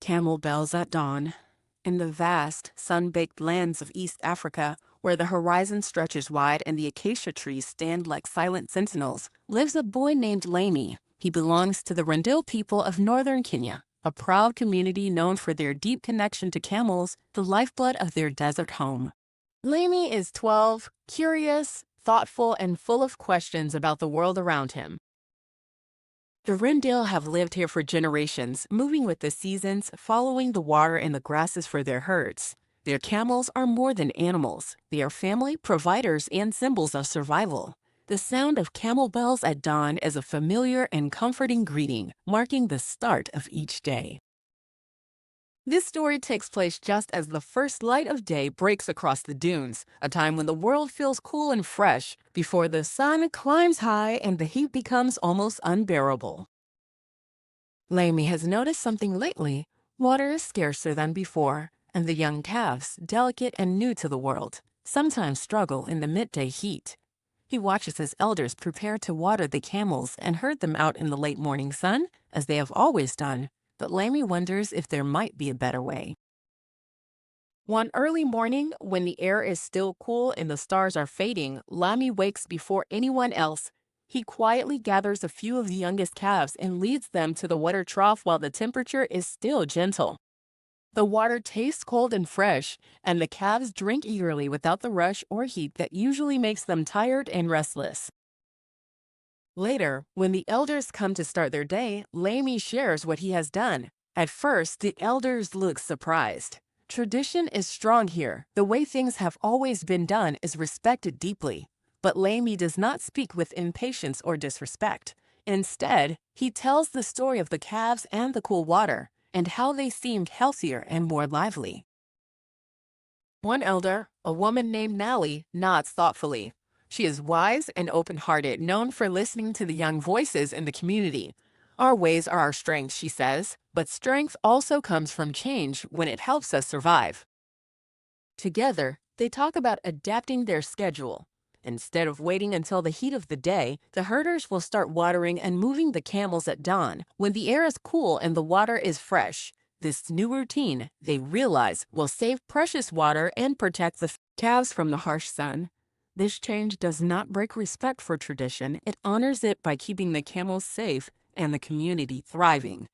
Camel bells at dawn. In the vast, sun-baked lands of East Africa, where the horizon stretches wide and the acacia trees stand like silent sentinels, lives a boy named Lamy. He belongs to the Rendille people of northern Kenya, a proud community known for their deep connection to camels, the lifeblood of their desert home. Lamy is 12, curious, thoughtful, and full of questions about the world around him. The Rendille have lived here for generations, moving with the seasons, following the water and the grasses for their herds. Their camels are more than animals. They are family, providers, and symbols of survival. The sound of camel bells at dawn is a familiar and comforting greeting, marking the start of each day. This story takes place just as the first light of day breaks across the dunes, a time when the world feels cool and fresh, before the sun climbs high and the heat becomes almost unbearable. Lamy has noticed something lately. Water is scarcer than before, and the young calves, delicate and new to the world, sometimes struggle in the midday heat. He watches his elders prepare to water the camels and herd them out in the late morning sun, as they have always done. But Lamy wonders if there might be a better way. One early morning, when the air is still cool and the stars are fading, Lamy wakes before anyone else. He quietly gathers a few of the youngest calves and leads them to the water trough while the temperature is still gentle. The water tastes cold and fresh, and the calves drink eagerly without the rush or heat that usually makes them tired and restless. Later, when the elders come to start their day, Lamy shares what he has done. At first, the elders look surprised. Tradition is strong here. The way things have always been done is respected deeply. But Lamy does not speak with impatience or disrespect. Instead, he tells the story of the calves and the cool water, and how they seemed healthier and more lively. One elder, a woman named Nally, nods thoughtfully. She is wise and open-hearted, known for listening to the young voices in the community. Our ways are our strengths, she says, but strength also comes from change when it helps us survive. Together, they talk about adapting their schedule. Instead of waiting until the heat of the day, the herders will start watering and moving the camels at dawn, when the air is cool and the water is fresh. This new routine, they realize, will save precious water and protect the calves from the harsh sun. This change does not break respect for tradition. It honors it by keeping the camels safe and the community thriving.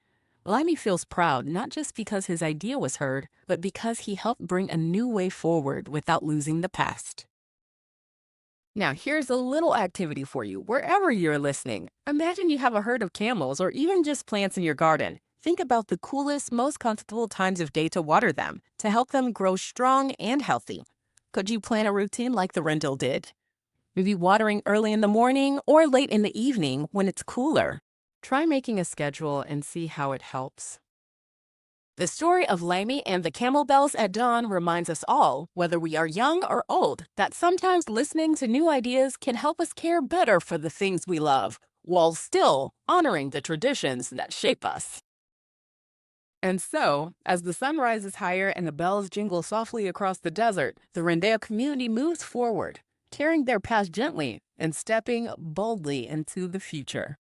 Lamy feels proud not just because his idea was heard, but because he helped bring a new way forward without losing the past. Now here's a little activity for you, wherever you're listening. Imagine you have a herd of camels or even just plants in your garden. Think about the coolest, most comfortable times of day to water them, to help them grow strong and healthy. Could you plan a routine like the Rendille did? Maybe watering early in the morning or late in the evening when it's cooler. Try making a schedule and see how it helps. The story of Lamy and the camel bells at dawn reminds us all, whether we are young or old, that sometimes listening to new ideas can help us care better for the things we love, while still honoring the traditions that shape us. And so, as the sun rises higher and the bells jingle softly across the desert, the Rendille community moves forward, carrying their past gently and stepping boldly into the future.